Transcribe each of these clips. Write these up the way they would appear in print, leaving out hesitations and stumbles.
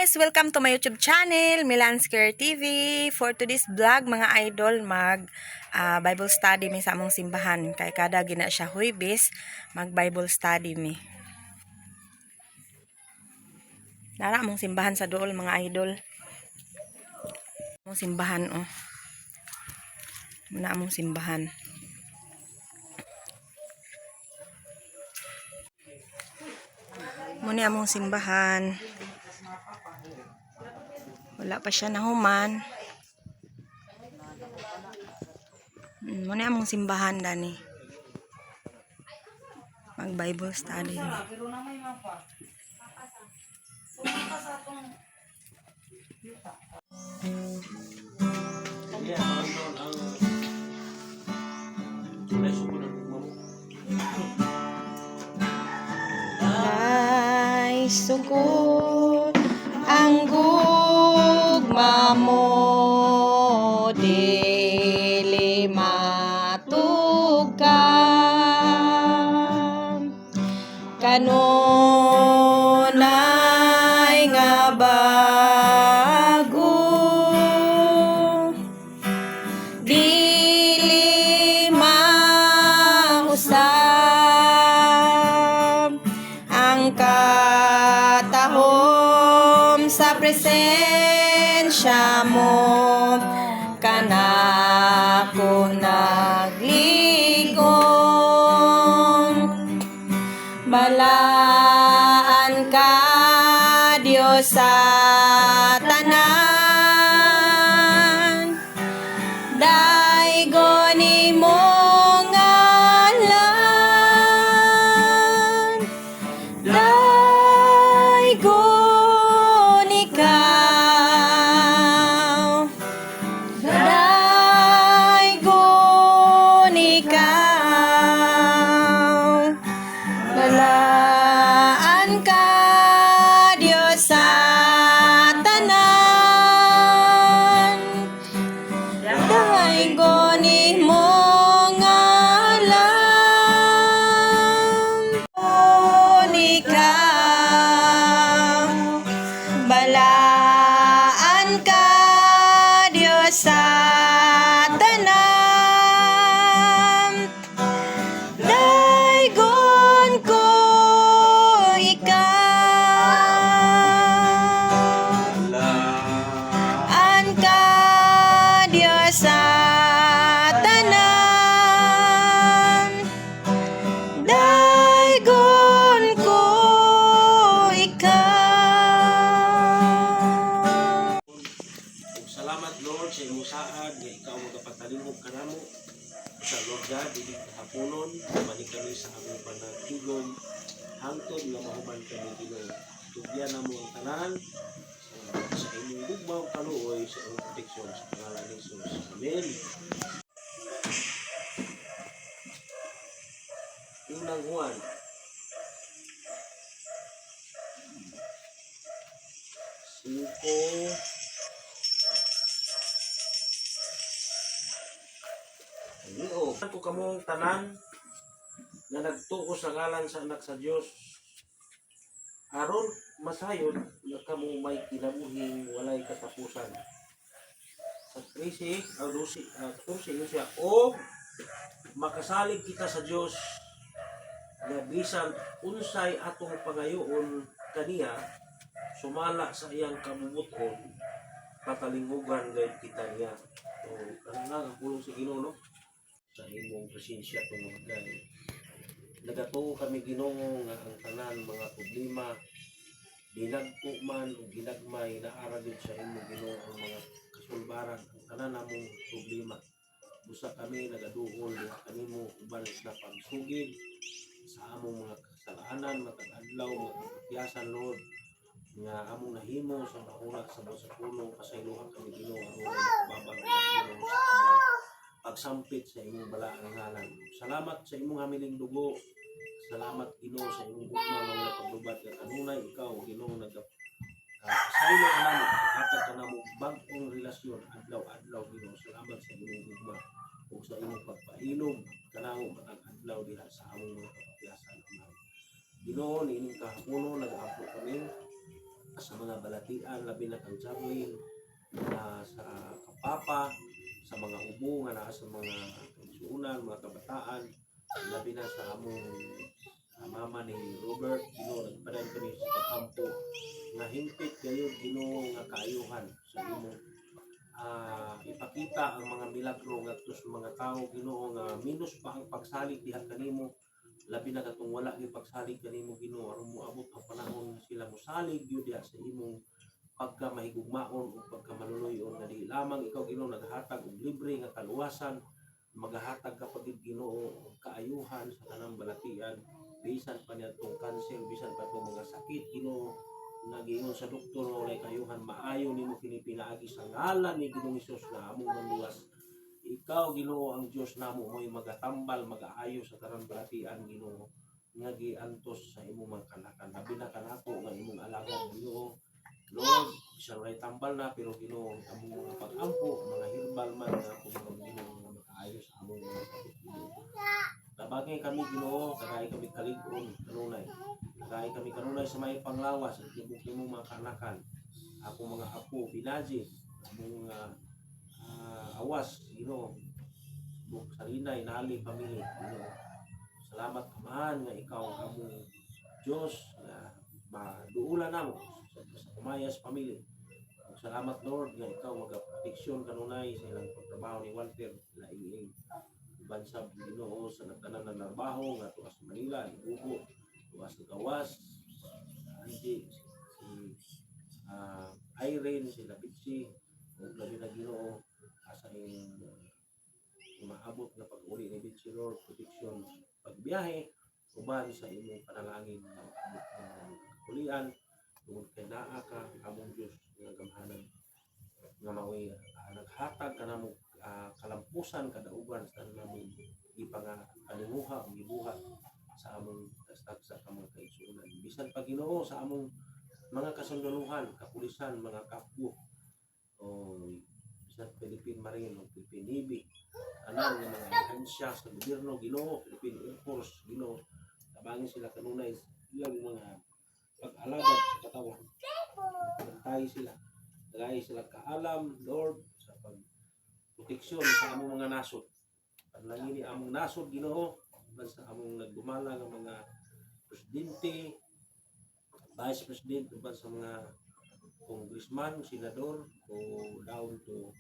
guys! Welcome to my YouTube channel, Milan's Care TV. For today's vlog, mga idol, Bible study mi sa among simbahan. Kay kada gina siya Huwebes, mag Bible study mi. Nara among simbahan sa dool, mga idol. Among simbahan, oh. Muna among simbahan. Muna among simbahan. Wala pa siya nahuman. Muna among simbahan dani. Mag Bible study. Ay sukod ang gugma mo dili matugkam kanunay nga bago dili mausab ang katahom sa presensya mo kanako nagligon balaan ka Dios sa tanan daigon imo ngalan daigon ikaw daigon ikaw balaan ka Dios sa tanan daigon imo ngalan ikaw balaan ka Dios sa tanan daigon ko ikaw balaan ka Dios sa tanan daigon ko ikaw. Salamat Lord sa imong saad nga ikaw magapatalingog kanamo sa Lord God dili haponon balik kami sa among panagtugon hangtod nga mahuman kami Ginoo. Tugyan namo ang tanan sa imong gugmaw kaluoy sa imong proteksyon sa pangalan ni Jesus. Amen. Unang Juan Cinco ko kamong tanan nga nagtuo sa ngalan sa anak sa Dios aron masayon nga kamo may kinabuhing walay katapusan sa 13 o 12 siya o makasalig kita sa Dios nga bisan unsay atong pangayoon kaniya sumala sa iyang kabubuton patalinghugan gayud kita niya. So kanang ang pulong si Ginoo no sa imong presensya tungod kay nagatuo kami Ginoo nga ang tanan mga problema dinagko man o ginagmay naara gid sa imong Ginoo ang mga kasulbaran ang tanan namong problema busa kami nagaduol diha kanimo uban sa pagsugid sa among mga kasalanan matag adlaw mga kapatyasan Lord nga among nahimo sa nahura sa puno pasaylohan kami Ginoo aron makababag Ginoo sa pagsampit sa imong balaang ngalan. Salamat sa imong hamiling dugo. Salamat Ginoo sa imong gugma nga paglubad nga kanunay ikaw Ginoo pasaylo ka namo hatag ka namo bag-ong relasyon adlaw-adlaw Ginoo. Salamat sa imong gugma ug sa imong pagpainom kanamo matag adlaw diha sa among mga kapatyasan. Ginoo niining kahaponon nag-apo kami sa mga balatian, labi na kang Charlene, sa kapapa, sa mga ubo nga naa sa mga kaigsuunan, mga kabataan, labi na sa among mama ni Robert, Ginoo nagpadayon kami sa pag-ampo nga hingpit kayo Ginoo nga kaayuhan sa imong ipakita ang mga milagro ngadto sa mga tao Ginoo nga minus pa ang pagsalig diha kanimo, labi na katong wala gyud pagsalig kanimo Ginoo aron moabot ang panahon nga sila mosalig gyud diha sa imong pagka mahigugmaon o pagka maluloyon nga di lamang ikaw Ginoo naghatag og libre nga kaluwasan, maghatag ka pagid Ginoo og kaayuhan sa tanang balatian, bisan pa niadtong cancer, bisan pa itong mga sakit Ginoo nga giingon sa doktor nga walay kayuhan, maayo nimo kini pinaagi sa ngalan ni Ginoong Hesus nga among manluwas. Ikaw Ginoo ang Dios namo mo'y magatambal magaayo sa tanang balatian Ginoo nga giantos sa imong mga kanakan, labi na kanako nga imong alagad Ginoo. Lord, siya may tambal na pero Ginoo among mga pag-ampo, mga herbal man nga kung mga Ginoo nga makaayo sa among mga sakit Ginoo. Nabagay kami Ginoo, tagay kami kalig-on kanunay. Tagay kami kanunay sa may panglawas at tibok nimo mga kanakan. Ako mga apo, binaji, among awas Ginoo. Buk sa linay, nali pamili Ginoo. Salamat kamahan nga ikaw ang among Diyos nga maduulan namo sa kumayas pamilya. Salamat Lord nga ikaw magaproteksyon kanunay sa ilang pagtrabaho ni Walter laing bansab Ginoo sa nagtanan ng trabaho nga tuwa sa Manila, Ibugo, tuwa sa Gawas, Angie, si Irene, si Lapitsi, o labi na Ginoo asa yung maabot na pag-uli ni Bitsi Lord, proteksyon pagbiyahe, uban sa imong panalangin na abot ng kulian, tungod kay naa ka among Diyos nga gamhanan nga maoy naghatag ka namo kalampusan kadaugan sa namong ipangalimuha o gibuhat sa among tagsa ka mga kaigsuonan. Bisan pa Ginoo sa among mga kasunduluhan, kapulisan, mga kapwo o bisan Philippine Marine o Philippine Navy, anang nga mga ahensya sa gobyerno Ginoo, Philippine Air Force Ginoo, tabangin sila kanunay ilang mga pag-alagad sa katawan. Pagtay sila. Tagay sila kaalam, Lord, sa pagproteksyon sa among mga nasod. Panalangin ni among nasod, Ginoo, sa among nagdumala ng mga presidente, vice president, sa mga congressman, senador, o down to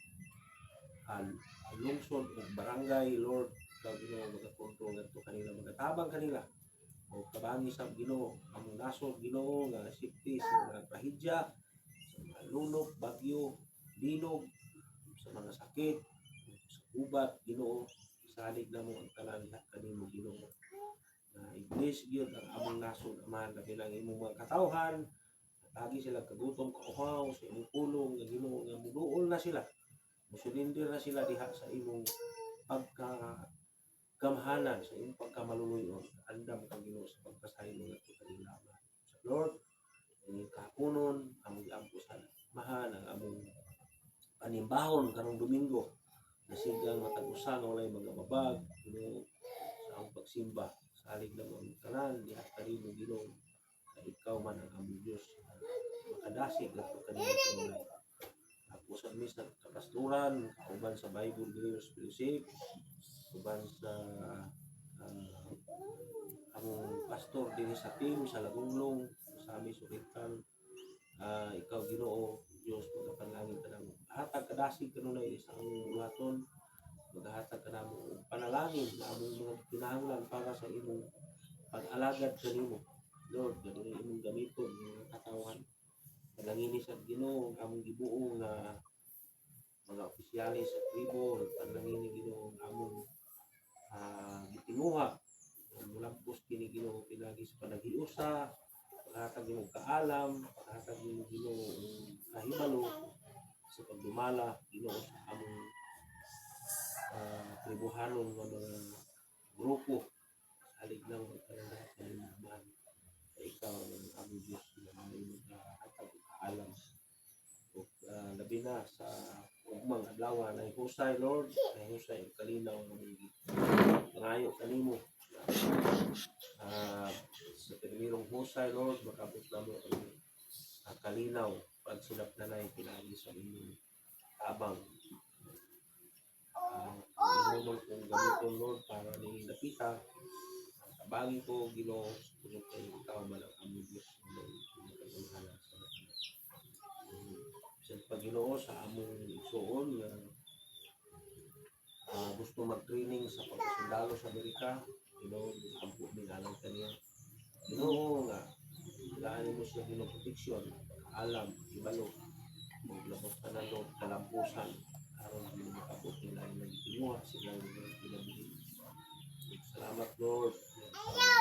lungsod o barangay, Lord, ikaw Ginoo magakontrol ngadto kanila, magatabang kanila o kabangi sa Ginoo among nasod Ginoo nga safety sa mga trahedya, sa mga lunok, bagyo, linog, sa mga sakit, sa ubat Ginoo, isalig na mo ang tanan diha kanimo Ginoo. I-bless gyud ang among nasod Ama, labi lang imong mga katawhan, tagi sila kagutom kauhaw sa imong pulong nga Ginoo nga muduol na sila. Musulindir na sila diha sa imong pagkagamhanan, sa imong pagkamaluluyon. Andam ka Ginoo sa pagpasaylo ngadto kanila Ama. Sa Lord, kahaponon among giampo sa mahan ang among panimbahon karong Domingo. Nasigang matag-usa nga walay mga babag Ginoo sa among pagsimba. Salig na mo ang tanan diha kanimo Ginoo. Sa ikaw man ang among Dios. Makadasig ngadto kanila kanunay. Tapos ang mis na kapasturan, uban sa Bible Believers Fellowship, uban sa among pastor din sa team sa Lagunglong, sa aming Suritan, ikaw Ginoo Dios magapanalangin ka namo. Hatag kadasig kanunay sa among buhaton, maghatag ka namo panalangin na among mga kinahanglan para sa imong pag-alagad kanimo. Lord, ganun imong gamiton mga katawan. Panalangin sa Ginoo among gibuo nga mga opisyalis sa tribo, panalangin Ginoo among gitinguha mulampos kini Ginoo pinagi sa panaghiusa, paghatag nimo kaalam, paghatag nimo Ginoo kahibalo sa pagdumala Ginoo sa among tribuhanon nga mga grupo. Salig na mo lahat ng naman sa ikaw ang aming Diyos na may maghatag kaalam o labi na sa ugmang adlaw na husay Lord, na husay kalinaw ng pangayo kanimo sa pagmirong husay Lord, makabot na mo ang kalinaw pag sila nanay pinagi sa inyong tabang. Ang inyong kong gamiton, Lord, para ni napita tabagi ko, Ginoo, kung kayo ikaw malang aming Diyos na nagkagulhala sa mga sa Pagginoo sa among igsuon nga gusto mag-training sa pagkasundalo sa Amerika, Ginoo, ampo din alang kaniya. Ginoo nga ilaan mo siya Ginoo proteksyon, alam, ibalo, maglabot ka na Lord, kalampusan, aron hindi makabot nila yung nagtimuha sila yung pinabihin. Salamat Lord, sa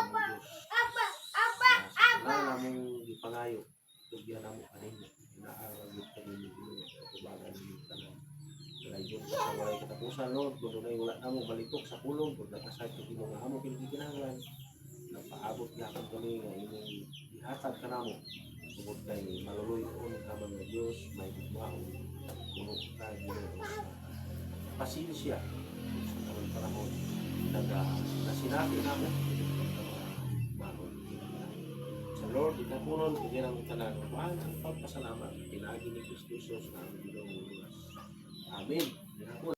among Diyos. Sa tanan namong gipangayo, tugyan namo kanimo, inaaral mo kanimo Ginoo, katubagan ninyo tanan. Layon sa walay katapusan Lord, kung dunay wala namo balitok sa pulong, kung nakasay kag imo nga amo kinikinahanglan, napaabot gyapon kami nga imong ihatag ka namo. Tungod kay maluluyon ka man nga Dios, may higmaon, puno ka Ginoo sa pasensya sa kamang panahon. Nasinabi namo mahon. Sa Lord, ikapunon, bigyan ang tanan. Mahal ang pagpasalamat. Pinagi ni Kristo Jesus na ang Ginoo. Amen.